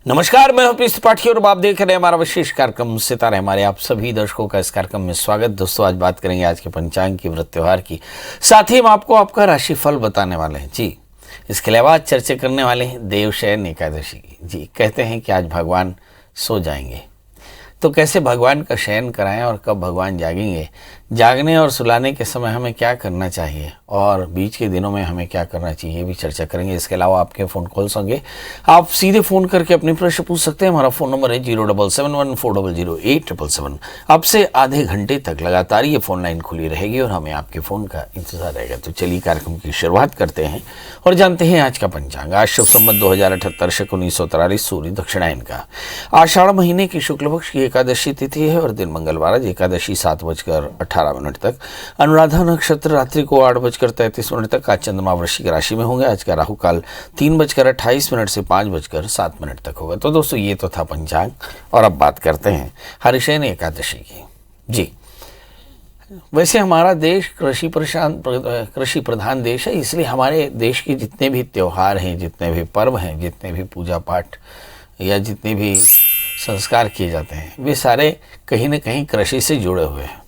नमस्कार, मैं हूं पीयूष त्रिपाठी और आप देख रहे हैं हमारा विशेष कार्यक्रम सितारे। हमारे आप सभी दर्शकों का इस कार्यक्रम में स्वागत। दोस्तों, आज बात करेंगे आज के पंचांग की, व्रत त्योहार की, साथ ही हम आपको आपका राशिफल बताने वाले हैं जी। इसके अलावा आज चर्चा करने वाले हैं देवशयन एकादशी की जी। कहते हैं कि आज भगवान सो जाएंगे, तो कैसे भगवान का शयन कराएं और कब भगवान जागेंगे, जागने और सुलाने के समय हमें क्या करना चाहिए और बीच के दिनों में हमें क्या करना चाहिए, ये भी चर्चा करेंगे। इसके अलावा आपके फ़ोन कॉल्स होंगे, आप सीधे फ़ोन करके अपने प्रश्न पूछ सकते हैं। हमारा फ़ोन नंबर है 07714008777। अब से आधे घंटे तक लगातार ये फ़ोन लाइन खुली रहेगी और हमें आपके फ़ोन का इंतज़ार रहेगा। तो चलिए कार्यक्रम की शुरुआत करते हैं और जानते हैं आज का पंचांग। आज शुभ संवत 2078 शक 1943 सूर्य दक्षिणायन का आषाढ़ महीने की शुक्ल पक्ष की एकादशी तिथि है और दिन मंगलवार। आज एकादशी 7:18 तक, अनुराधा नक्षत्र रात्रि को 8:33 तक। आज चंद्रमा वृश्चिक राशि में होंगे। आज का राहु काल 3:28 से 5:07 तक होगा। तो दोस्तों, ये तो था पंचांग और अब बात करते हैं हरिशयन एकादशी की जी। वैसे हमारा देश कृषि प्रधान देश है, इसलिए हमारे देश के जितने भी त्योहार हैं, जितने भी पर्व हैं, जितने भी पूजा पाठ या जितने भी संस्कार किए जाते हैं, वे सारे कहीं न कहीं कृषि से जुड़े हुए हैं।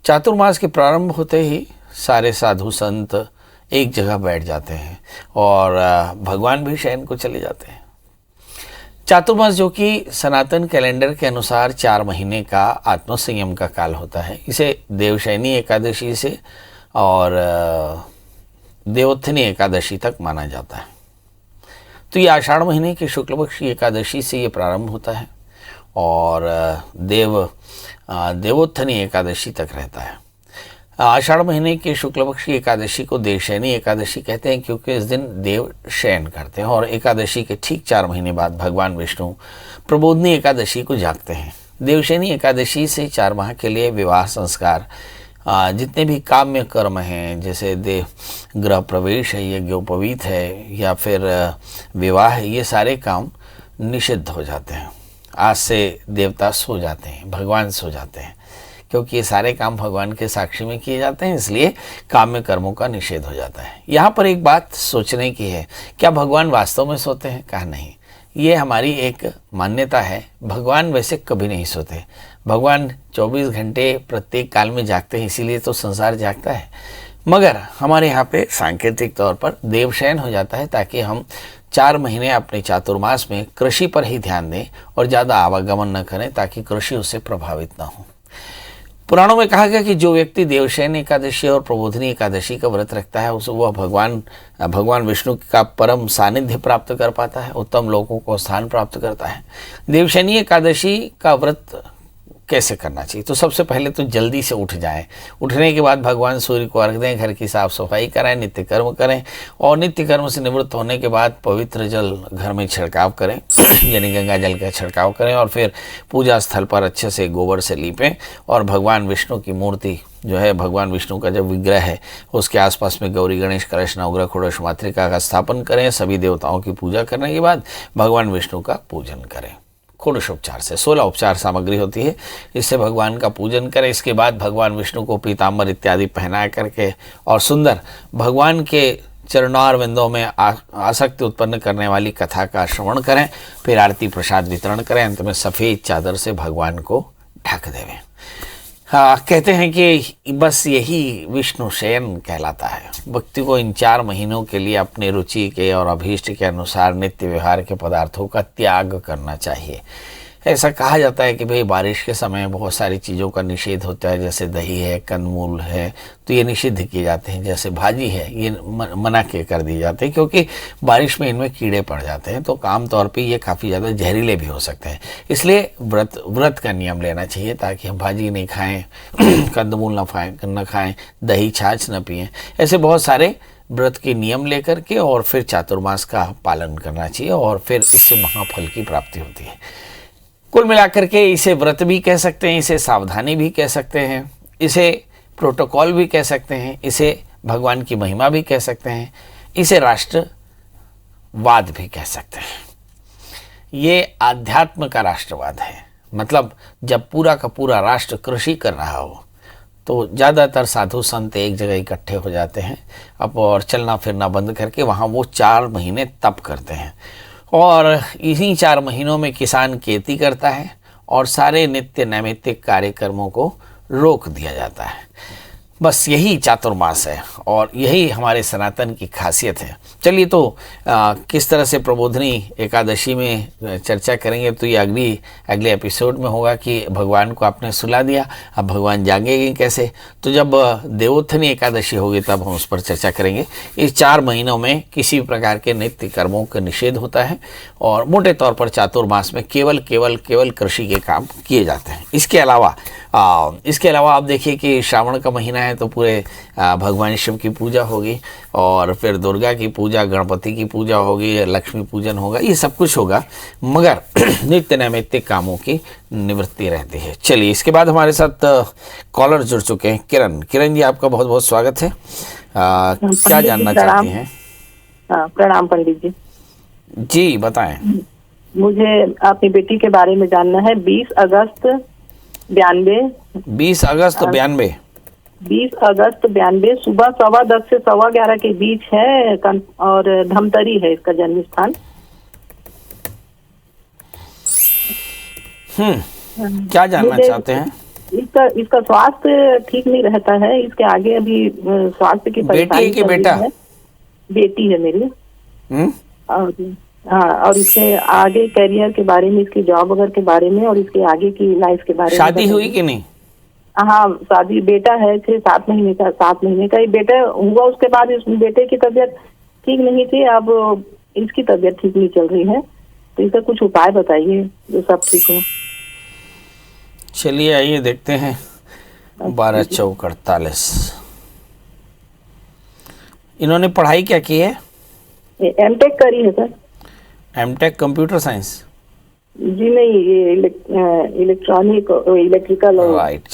चातुर्मास के प्रारंभ होते ही सारे साधु संत एक जगह बैठ जाते हैं और भगवान भी शयन को चले जाते हैं। चातुर्मास, जो कि सनातन कैलेंडर के अनुसार 4 महीने का आत्मसंयम का काल होता है, इसे देवशयनी एकादशी से और देवोत्थानी एकादशी तक माना जाता है। तो ये आषाढ़ महीने की शुक्ल पक्ष की एकादशी से ये प्रारंभ होता है और देवोत्थानी एकादशी तक रहता है। आषाढ़ महीने की शुक्ल पक्ष की एकादशी को देवशयनी एकादशी कहते हैं, क्योंकि इस दिन देव शयन करते हैं और एकादशी के ठीक 4 महीने बाद भगवान विष्णु प्रबोधनी एकादशी को जागते हैं। देवशयनी एकादशी से 4 माह के लिए विवाह संस्कार, जितने भी काम्य कर्म हैं, जैसे गृह प्रवेश है, यज्ञोपवीत है या फिर विवाह है, ये सारे काम निषिद्ध हो जाते हैं। आज से देवता सो जाते हैं, भगवान सो जाते हैं, क्योंकि ये सारे काम भगवान के साक्षी में किए जाते हैं, इसलिए काम्य कर्मों का निषेध हो जाता है। यहाँ पर एक बात सोचने की है, क्या भगवान वास्तव में सोते हैं? कहा नहीं, ये हमारी एक मान्यता है। भगवान वैसे कभी नहीं सोते। भगवान 24 घंटे प्रत्येक काल में जागते हैं, इसीलिए तो संसार जागता है। मगर हमारे यहाँ पे सांकेतिक तौर पर देवशयन हो जाता है, ताकि हम 4 महीने अपने चातुर्मास में कृषि पर ही ध्यान दें और ज़्यादा आवागमन न करें, ताकि कृषि उससे प्रभावित न हो। पुराणों में कहा गया कि जो व्यक्ति देवशयन एकादशी और प्रबोधनी एकादशी का व्रत रखता है, उसे वह भगवान विष्णु का परम सानिध्य प्राप्त कर पाता है, उत्तम लोगों को स्थान प्राप्त करता है। देवशयनी एकादशी का व्रत कैसे करना चाहिए? तो सबसे पहले तो जल्दी से उठ जाएं। उठने के बाद भगवान सूर्य को अर्घ दें, घर की साफ सफाई कराएं, नित्य कर्म करें और नित्य कर्म से निवृत्त होने के बाद पवित्र जल घर में छिड़काव करें यानी गंगा जल का छिड़काव करें और फिर पूजा स्थल पर अच्छे से गोबर से लीपें और भगवान विष्णु की मूर्ति जो है, भगवान विष्णु का जो विग्रह है, उसके आसपास में गौरी, गणेश, कलश, नवग्रह, षोडश मातृका का स्थापन करें। सभी देवताओं की पूजा करने के बाद भगवान विष्णु का पूजन करें। षोडशोपचार से 16 उपचार सामग्री होती है, इससे भगवान का पूजन करें। इसके बाद भगवान विष्णु को पीताम्बर इत्यादि पहना करके और सुंदर भगवान के चरणारविंदों में आसक्ति उत्पन्न करने वाली कथा का श्रवण करें। फिर आरती प्रसाद वितरण करें। अंत में सफ़ेद चादर से भगवान को ढक देवें। कहते हैं कि बस यही विष्णु शयन कहलाता है। व्यक्ति को इन 4 महीनों के लिए अपने रुचि के और अभीष्ट के अनुसार नित्य व्यवहार के पदार्थों का त्याग करना चाहिए। ऐसा कहा जाता है कि भाई बारिश के समय बहुत सारी चीज़ों का निषेध होता है, जैसे दही है, कंदमूल है, तो ये निषिद्ध किए जाते हैं। जैसे भाजी है, ये मना के कर दिए जाते हैं, क्योंकि बारिश में इनमें कीड़े पड़ जाते हैं, तो आम तौर पे ये काफ़ी ज़्यादा जहरीले भी हो सकते हैं। इसलिए व्रत का नियम लेना चाहिए, ताकि हम भाजी नहीं खाएँ, कंदमूल न खाएँ, दही छाछ न पिएँ। ऐसे बहुत सारे व्रत के नियम लेकर के और फिर चातुर्मास का पालन करना चाहिए और फिर इससे महाफल की प्राप्ति होती है। कुल मिलाकर के इसे व्रत भी कह सकते हैं, इसे सावधानी भी कह सकते हैं, इसे प्रोटोकॉल भी कह सकते हैं, इसे भगवान की महिमा भी कह सकते हैं, इसे राष्ट्रवाद भी कह सकते हैं। ये आध्यात्म का राष्ट्रवाद है। मतलब जब पूरा का पूरा राष्ट्र कृषि कर रहा हो, तो ज़्यादातर साधु संत एक जगह इकट्ठे हो जाते हैं अब और चलना फिरना बंद करके वहाँ वो 4 महीने तप करते हैं और इन्हीं 4 महीनों में किसान खेती करता है और सारे नित्य नैमित्तिक कार्यक्रमों को रोक दिया जाता है। बस यही चातुर्मास है और यही हमारे सनातन की खासियत है। चलिए तो किस तरह से प्रबोधनी एकादशी में चर्चा करेंगे, तो ये अगले एपिसोड में होगा कि भगवान को आपने सुला दिया, अब भगवान जागेंगे कैसे। तो जब देवोत्थानी एकादशी होगी तब हम उस पर चर्चा करेंगे। इस 4 महीनों में किसी भी प्रकार के नित्य कर्मों का निषेध होता है और मोटे तौर पर चातुर्मास में केवल कृषि के काम किए जाते हैं। इसके अलावा आप देखिए कि श्रावण का महीना है तो पूरे भगवान शिव की पूजा होगी और फिर दुर्गा की पूजा, गणपति की पूजा होगी, लक्ष्मी पूजन होगा, ये सब कुछ होगा, मगर नित्य नैमित्तिक कामों की निवृत्ति रहती है। चलिए, इसके बाद हमारे साथ कॉलर जुड़ चुके हैं। किरण जी, आपका बहुत बहुत स्वागत है। क्या जानना चाहती हैं? प्रणाम पंडित जी। जी बताएं। मुझे अपनी बेटी के बारे में जानना है। 20 अगस्त 92 सुबह 10:15 से 11:15 के बीच है और धमतरी है इसका जन्म स्थान। क्या जानना चाहते हैं? इसका स्वास्थ्य ठीक नहीं रहता है। इसके आगे अभी स्वास्थ्य की बेटी के बेटा? बेटी है मेरी। और इसके आगे करियर के बारे में, इसकी जॉब वगैरह के बारे में और इसके आगे की लाइफ के बारे में। शादी हुई कि नहीं? हाँ, शादी, बेटा है 6-7 महीने का। 7 महीने का ही बेटा हुआ। उसके बाद इस बेटे की तबीयत ठीक नहीं थी, अब इसकी तबीयत ठीक नहीं चल रही है, तो इसका कुछ उपाय बताइए जो सब ठीक हो। चलिए आइए देखते हैं। 12 चौक 48। इन्होंने पढ़ाई क्या की है? एमटेक करी है सर। MTech computer science? जी नहीं, ये इलेक्ट्रिकल। राइट।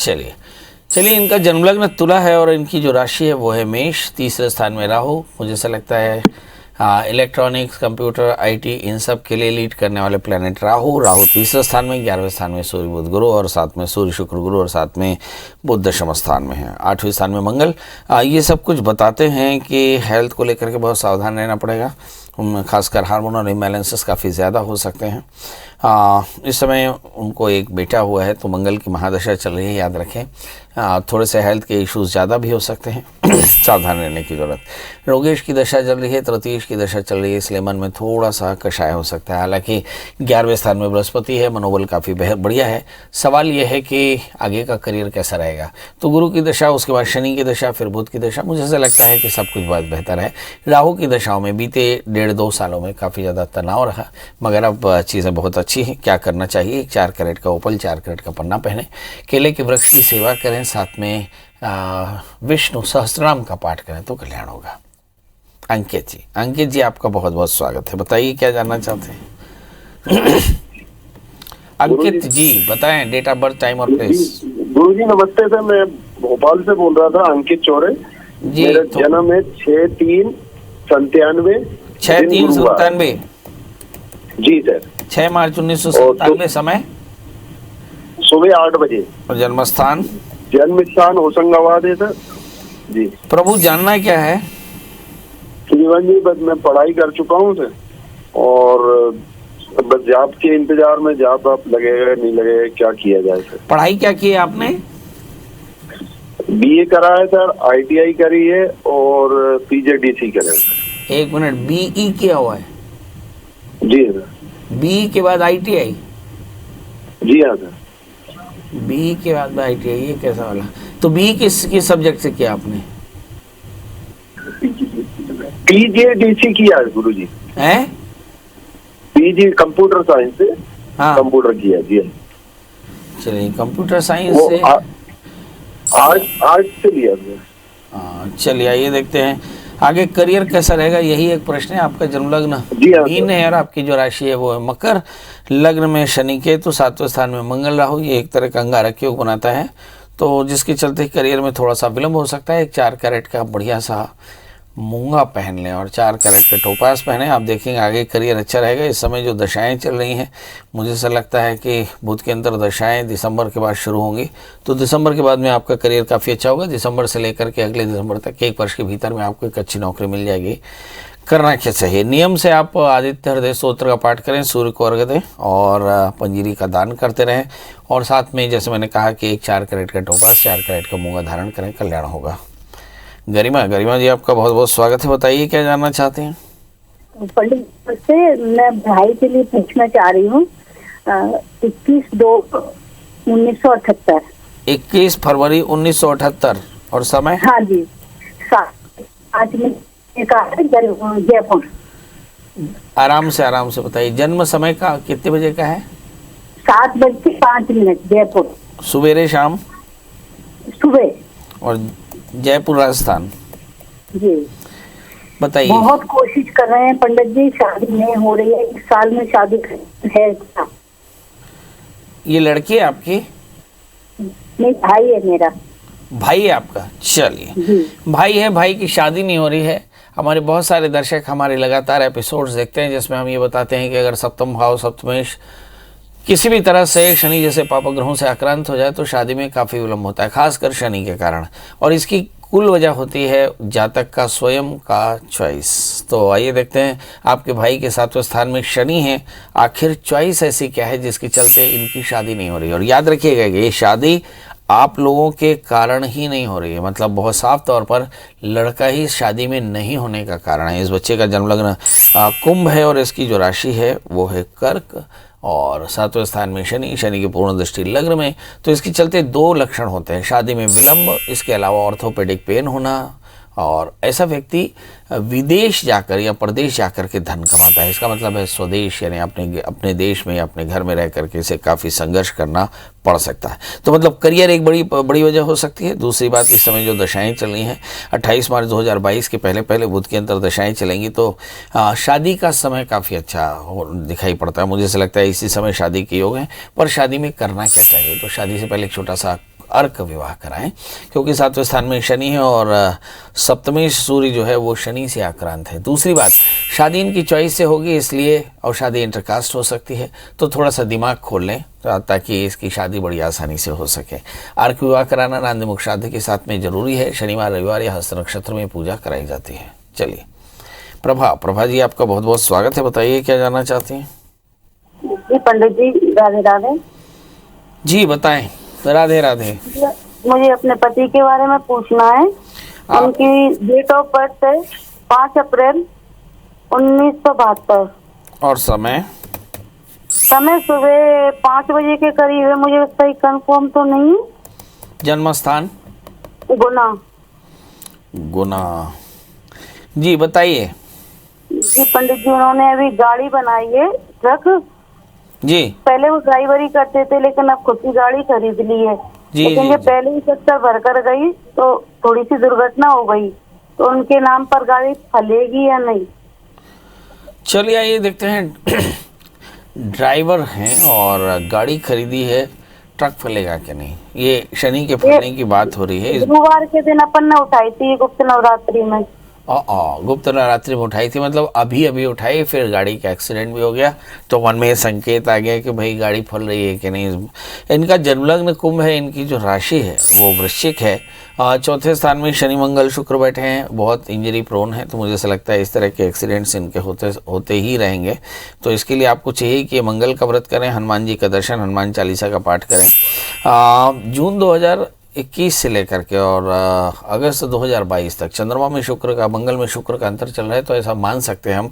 चलिए इनका जन्मलग्न तुला है और इनकी जो राशि है वो है मेष। 3रे स्थान में राहु। मुझे ऐसा लगता है इलेक्ट्रॉनिक्स, कंप्यूटर, आईटी, इन सब के लिए लीड करने वाले प्लेनेट राहु 3रे स्थान में। 11वें स्थान में सूर्य बुध गुरु और साथ में सूर्य शुक्र गुरु और साथ में बुध दशम स्थान में है। 8वें स्थान में मंगल। ये सब कुछ बताते हैं कि हेल्थ को लेकर के बहुत सावधान रहना पड़ेगा। खासकर हार्मोनल इम्बैलेंसेस काफ़ी ज़्यादा हो सकते हैं। इस समय उनको एक बेटा हुआ है तो मंगल की महादशा चल रही है, याद रखें। थोड़े से हेल्थ के इश्यूज ज़्यादा भी हो सकते हैं, सावधान रहने की ज़रूरत। रोगेश की दशा चल रही है, तृतीयेश की दशा चल रही है, इसलिए मन में थोड़ा सा कषाय हो सकता है। हालांकि 11वें स्थान में बृहस्पति है, मनोबल काफ़ी बढ़िया है। सवाल यह है कि आगे का करियर कैसा रहेगा। तो गुरु की दशा, उसके बाद शनि की दशा, फिर बुध की दशा। मुझे ऐसा लगता है कि सब कुछ बहुत बेहतर है। राहु की दशाओं में बीते 1.5-2 सालों में काफ़ी ज़्यादा तनाव रहा, मगर अब चीज़ें बहुत अच्छी हैं। क्या करना चाहिए? 4 कैरेट का ओपल, 4 कैरेट का पन्ना पहने, केले के वृक्ष की सेवा करें, साथ में विष्णु सहस्त्रनाम का पाठ करें तो कल्याण होगा। अंकित जी आपका बहुत बहुत स्वागत है। बताइए क्या जानना चाहते हैं? अंकित जी बताएं, डेट ऑफ बर्थ, टाइम और प्लेस। गुरु जी नमस्ते सर, मैं भोपाल से बोल रहा था, अंकित चौरे जी। मेरा जन्म है 6/3/97। 6/3/97 जी सर। 6 मार्च 1997। समय सुबह 8 बजे। और जन्म स्थान होशंगाबाद है सर जी। प्रभु जानना क्या है? श्रीमान जी, बस मैं पढ़ाई कर चुका हूँ सर और बस जॉब के इंतजार में, जॉब आप लगेगा नहीं लगेगा, क्या किया जाए सर? पढ़ाई क्या की है आपने? बीए करा है सर, आईटीआई करी है और पीजीडीसी करा है सर। 1 मिनट, बीई किया हुआ है? जी सर। बीई के बाद आईटीआई? जी हाँ सर। बीई के बाद आईटीआई, ये कैसा वाला? तो बीई किस सब्जेक्ट से किया आपने? पीजीडीसी किया है गुरु जी। हैं? पीजी कंप्यूटर साइंस से। हाँ, कंप्यूटर किया जी। चलिए, कंप्यूटर साइंस से आर्ट से लिया सर। चलिए आइए देखते हैं आगे करियर कैसा रहेगा। यही एक प्रश्न है। आपका जन्मलग्न मीन है और आपकी जो राशि है वो है मकर। लग्न में शनि केतु, 7वें स्थान में मंगल राहु, ये एक तरह का अंगारक योग बनाता है, तो जिसके चलते करियर में थोड़ा सा विलंब हो सकता है। एक 4 कैरेट का बढ़िया सा मूंगा पहन लें और 4 कैरेट के टोपास पहने, आप देखेंगे आगे करियर अच्छा रहेगा। इस समय जो दशाएं चल रही हैं, मुझे ऐसा लगता है कि बुध के अंदर दशाएं दिसंबर के बाद शुरू होंगी, तो दिसंबर के बाद में आपका करियर काफ़ी अच्छा होगा। दिसंबर से लेकर के अगले दिसंबर तक 1 वर्ष के भीतर में आपको एक अच्छी नौकरी मिल जाएगी। करना क्या चाहिए? नियम से आप आदित्य हृदय स्तोत्र का पाठ करें, सूर्य को अर्घ्य दें और पंजीरी का दान करते रहें। और साथ में जैसे मैंने कहा कि एक 4 कैरेट का टोपा, 4 कैरेट का मूंगा धारण करें, कल्याण होगा। गरिमा जी आपका बहुत बहुत स्वागत है, बताइए क्या जानना चाहते हैं? पंडित से मैं भाई के लिए पूछना चाह रही हूँ। 21/2/1978। 21 फरवरी 1978 और समय? हाँ जी, 7:05 का है, जयपुर। आराम से बताइए, जन्म समय का कितने बजे का है? 7:05 जयपुर, सुबेरे शाम? सुबह। और जयपुर राजस्थान? जी। बताइए। बहुत कोशिश कर रहे हैं पंडित जी, शादी नहीं हो रही है, इस साल में शादी है क्या? ये लड़की है आपकी? नहीं, भाई है मेरा। भाई है आपका? चलिए, भाई है, भाई की शादी नहीं हो रही है। हमारे बहुत सारे दर्शक हमारे लगातार एपिसोड्स देखते हैं जिसमें हम ये बताते हैं कि अगर सप्तम भाव सप्तमेश किसी भी तरह से शनि जैसे पापक ग्रहों से आक्रांत हो जाए तो शादी में काफ़ी विलंब होता है, खासकर शनि के कारण। और इसकी कुल वजह होती है जातक का स्वयं का चॉइस। तो आइए देखते हैं, आपके भाई के 7वें स्थान में शनि है, आखिर चॉइस ऐसी क्या है जिसके चलते इनकी शादी नहीं हो रही। और याद रखिएगा कि ये शादी आप लोगों के कारण ही नहीं हो रही है, मतलब बहुत साफ तौर पर लड़का ही शादी में नहीं होने का कारण है। इस बच्चे का जन्म लग्न कुंभ है और इसकी जो राशि है वो है कर्क और 7वें स्थान में शनि की पूर्ण दृष्टि लग्न में। तो इसके चलते 2 लक्षण होते हैं, शादी में विलंब, इसके अलावा ऑर्थोपेडिक पेन होना, और ऐसा व्यक्ति विदेश जाकर या प्रदेश जाकर के धन कमाता है। इसका मतलब है स्वदेश, यानी अपने देश में, अपने घर में रह करके इसे काफ़ी संघर्ष करना पड़ सकता है। तो मतलब करियर एक बड़ी वजह हो सकती है। दूसरी बात, इस समय जो दशाएं चल रही हैं, 28 मार्च 2022 के पहले बुध की अंतर दशाएं चलेंगी, तो शादी का समय काफ़ी अच्छा दिखाई पड़ता है। मुझे ऐसा लगता है इसी समय शादी के योग हैं। पर शादी में करना क्या चाहिए? तो शादी से पहले एक छोटा सा अर्क विवाह कराएं, क्योंकि 7वें स्थान में शनि है और सप्तमेश सूर्य जो है वो शनि से आक्रांत है। दूसरी बात, शादी इनकी चॉइस से होगी इसलिए, और शादी इंटरकास्ट हो सकती है, तो थोड़ा सा दिमाग खोल लें ताकि इसकी शादी बड़ी आसानी से हो सके। अर्क विवाह कराना नांदी मुख श्राद्ध के साथ में जरूरी है। शनिवार रविवार या हस्त नक्षत्र में पूजा कराई जाती है। चलिए, प्रभा जी आपका बहुत बहुत स्वागत है, बताइए क्या जानना चाहती हैं? जी पंडित जी, राधे राधे। जी बताएं। राधे राधे। मुझे अपने पति के बारे में पूछना है। उनकी डेट ऑफ बर्थ है 5 अप्रैल 1972 और समय सुबह 5 बजे के करीब है, मुझे सही कंफर्म तो नहीं। जन्म स्थान? गुना। जी बताइए। जी पंडित जी, उन्होंने अभी गाड़ी बनाई है, ट्रक। जी। पहले वो ड्राइवरी करते थे लेकिन अब खुद की गाड़ी खरीद ली है। लेकिन ये पहले ही चक्कर भरकर गई तो थोड़ी सी दुर्घटना हो गई, तो उनके नाम पर गाड़ी फलेगी या नहीं? चलिए आइए देखते हैं। ड्राइवर हैं और गाड़ी खरीदी है, ट्रक फलेगा कि नहीं, ये शनि के फलने की बात हो रही है। गुरुवार के दिन अपन ने उठाई थी गुप्त नवरात्रि में। गुप्त नवरात्रि में उठाई थी, मतलब अभी उठाई, फिर गाड़ी का एक्सीडेंट भी हो गया, तो मन में संकेत आ गया कि भाई गाड़ी फल रही है कि नहीं। इनका जन्मलग्न कुंभ है, इनकी जो राशि है वो वृश्चिक है। 4थे स्थान में शनि मंगल शुक्र बैठे हैं, बहुत इंजरी प्रोन है, तो मुझे ऐसा लगता है इस तरह के एक्सीडेंट्स इनके होते ही रहेंगे। तो इसके लिए आपको चाहिए कि मंगल का व्रत करें, हनुमान जी का दर्शन, हनुमान चालीसा का पाठ करें। जून 2021 से लेकर के और अगस्त 2022 तक चंद्रमा में शुक्र का, मंगल में शुक्र का अंतर चल रहा है, तो ऐसा मान सकते हैं हम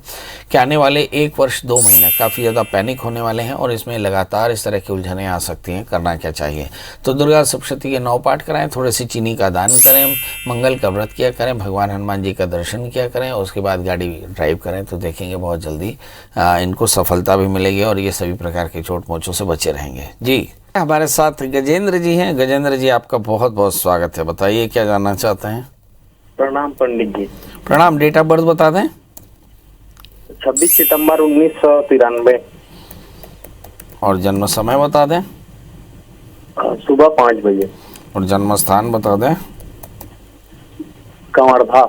कि आने वाले 1 वर्ष 2 महीने काफ़ी ज़्यादा पैनिक होने वाले हैं और इसमें लगातार इस तरह की उलझनें आ सकती हैं। करना क्या चाहिए? तो दुर्गा सप्तशती के 9 पाठ कराएं, थोड़ी सी चीनी का दान करें, मंगल का व्रत किया करें, भगवान हनुमान जी का दर्शन किया करें, और उसके बाद गाड़ी ड्राइव करें, तो देखेंगे बहुत जल्दी इनको सफलता भी मिलेगी और ये सभी प्रकार के चोट मोचों से बचे रहेंगे। जी, हमारे साथ गजेंद्र जी हैं। गजेंद्र जी आपका बहुत बहुत स्वागत है, बताइए क्या जानना चाहते हैं? प्रणाम पंडित जी। प्रणाम। डेट ऑफ बर्थ बता दें। 26 सितंबर 1993 और जन्म समय बता दें। सुबह 5 बजे। और जन्म स्थान बता दें। कंवरधा।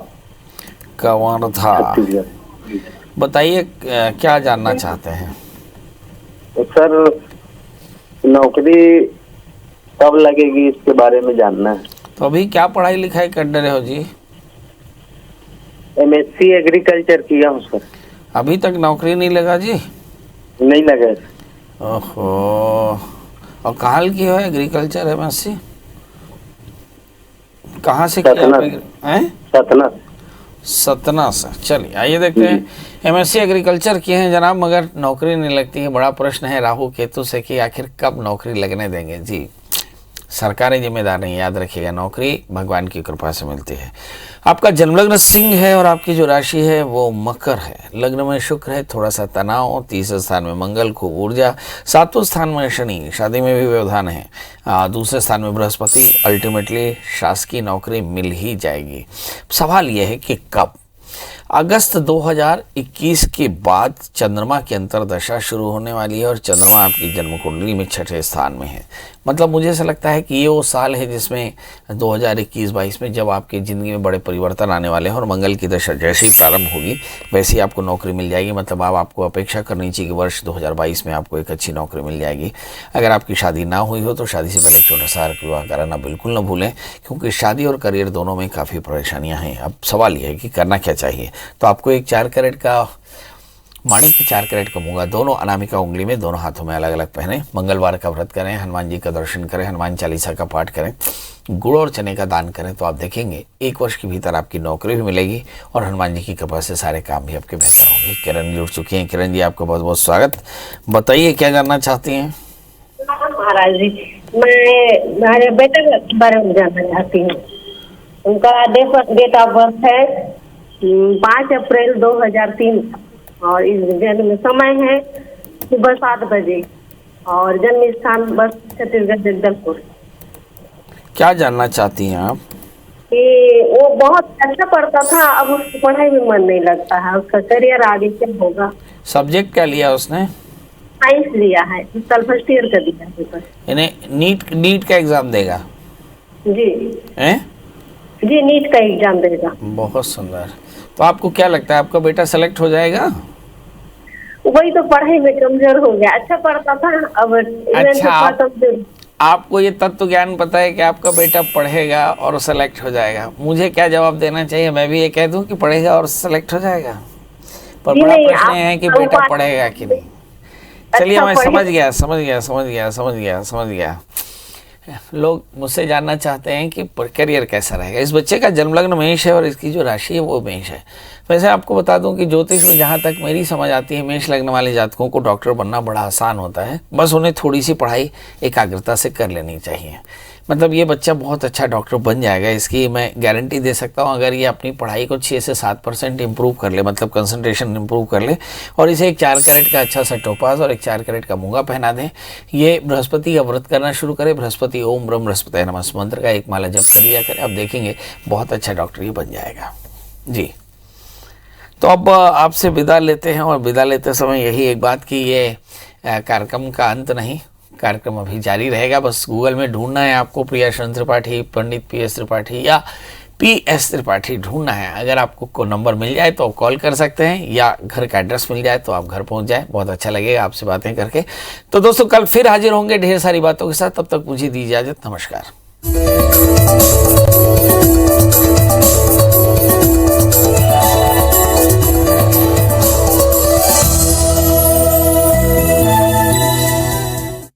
बताइए क्या जानना चाहते हैं? तो सर, नौकरी कब लगेगी इसके बारे में जानना है। तो अभी क्या पढ़ाई लिखाई कर रहे हो जी? MSc एग्रीकल्चर किया हूँ सर। अभी तक नौकरी नहीं लगा जी? नहीं लगा। ओहो, और कहाँ की हो एग्रीकल्चर MSc? कहाँ से किया हैं? सतना। सतना से। चलिए आइए देखते हैं। MSc एग्रीकल्चर किए हैं जनाब, मगर नौकरी नहीं लगती है। बड़ा प्रश्न है राहु केतु से कि आखिर कब नौकरी लगने देंगे जी। सरकारें जिम्मेदार नहीं, याद रखिएगा, नौकरी भगवान की कृपा से मिलती है। आपका जन्मलग्न सिंह है और आपकी जो राशि है वो मकर है। लग्न में शुक्र है, थोड़ा सा तनाव, तीसरे स्थान में मंगल, खूब ऊर्जा, सातवें स्थान में शनि, शादी में भी व्यवधान है, दूसरे स्थान में बृहस्पति। अल्टीमेटली शासकीय नौकरी मिल ही जाएगी। सवाल यह है कि कब। अगस्त 2021 के बाद चंद्रमा की अंतर्दशा शुरू होने वाली है और चंद्रमा आपकी जन्म कुंडली में 6ठे स्थान में है। मतलब मुझे ऐसा लगता है कि ये वो साल है जिसमें 2021-22 में जब आपकी ज़िंदगी में बड़े परिवर्तन आने वाले हैं और मंगल की दशा जैसे ही प्रारंभ होगी वैसे ही आपको नौकरी मिल जाएगी। मतलब आपको अपेक्षा करनी चाहिए कि वर्ष 2022 में आपको एक अच्छी नौकरी मिल जाएगी। अगर आपकी शादी ना हुई हो तो शादी से पहले छोटा सा विवाह कराना बिल्कुल ना भूलें, क्योंकि शादी और करियर दोनों में काफ़ी परेशानियाँ हैं। अब सवाल यह है कि करना क्या चाहिए। तो आपको एक 4 कैरेट का माणिक के 4 कैरेट का मूंगा दोनों अनामिका उंगली में, दोनों हाथों में अलग अलग पहने। मंगलवार का व्रत करें, हनुमान जी का दर्शन करें, हनुमान चालीसा का पाठ करें, गुड़ और चने का दान करें, तो आप देखेंगे 1 वर्ष के भीतर आपकी नौकरी भी मिलेगी और हनुमान जी की कृपा से सारे काम भी आपके बेहतर होंगे। किरण जुड़ चुकी हैं। किरण जी, आपका बहुत बहुत स्वागत। बताइए क्या जानना चाहती हैं? महाराज जी, मैं मेरे बेटे के बारे में जानना चाहती हूँ। उनका डेट ऑफ बर्थ है 5 अप्रैल 2003 और इस जन्म समय है सुबह 7 बजे और जन्म स्थान बस छत्तीसगढ़ जगदलपुर। क्या जानना चाहती हैं आप? कि वो बहुत अच्छा पढ़ता था, अब उसकी पढ़ाई में मन नहीं लगता है, उसका करियर आगे क्या होगा। सब्जेक्ट क्या लिया उसने? साइंस लिया है, इस साल फर्स्ट ईयर का दिया पेपर। इन्हें नीट का एग्जाम देगा जी हैं? जी, नीट का एग्जाम देगा। बहुत सुंदर। तो आपको क्या लगता है आपका बेटा सेलेक्ट हो जाएगा? वही तो पढ़ाई में कमजोर हो गया, अच्छा पढ़ता था अब अच्छा, आपको ये तत्व ज्ञान पता है कि आपका बेटा पढ़ेगा और सेलेक्ट हो जाएगा। मुझे क्या जवाब देना चाहिए? मैं भी ये कह दूं कि पढ़ेगा और सेलेक्ट हो जाएगा, पर बड़ा प्रश्न है कि बेटा पढ़ेगा कि नहीं। चलिए, मैं समझ गया। लोग मुझसे जानना चाहते हैं कि करियर कैसा रहेगा। इस बच्चे का जन्मलग्न मेष है और इसकी जो राशि है वो मेष है। वैसे आपको बता दूं कि ज्योतिष में जहाँ तक मेरी समझ आती है, मेष लग्न वाले जातकों को डॉक्टर बनना बड़ा आसान होता है। बस उन्हें थोड़ी सी पढ़ाई एकाग्रता से कर लेनी चाहिए। मतलब ये बच्चा बहुत अच्छा डॉक्टर बन जाएगा, इसकी मैं गारंटी दे सकता हूँ। अगर ये अपनी पढ़ाई को 6 से 7% इम्प्रूव कर ले, मतलब कंसंट्रेशन इम्प्रूव कर ले, और इसे एक 4 कैरेट का अच्छा सा टोपाज और एक 4 कैरेट का मूंगा पहना दें, ये बृहस्पति का व्रत करना शुरू करे। बृहस्पति ओम ब्रह्म बृहस्पति नमः मंत्र का 1 माला जप कर लिया करें, अब देखेंगे बहुत अच्छा डॉक्टर ये बन जाएगा जी। तो अब आपसे विदा लेते हैं, और विदा लेते समय यही एक बात कि ये कार्यक्रम का अंत नहीं, कार्यक्रम अभी जारी रहेगा। बस गूगल में ढूंढना है आपको प्रियाशरण त्रिपाठी, पंडित PS त्रिपाठी या PS त्रिपाठी ढूंढना है। अगर आपको कोई नंबर मिल जाए तो आप कॉल कर सकते हैं, या घर का एड्रेस मिल जाए तो आप घर पहुंच जाए। बहुत अच्छा लगेगा आपसे बातें करके। तो दोस्तों, कल फिर हाजिर होंगे ढेर सारी बातों के साथ। तब तक मुझे दी इजाजत। नमस्कार।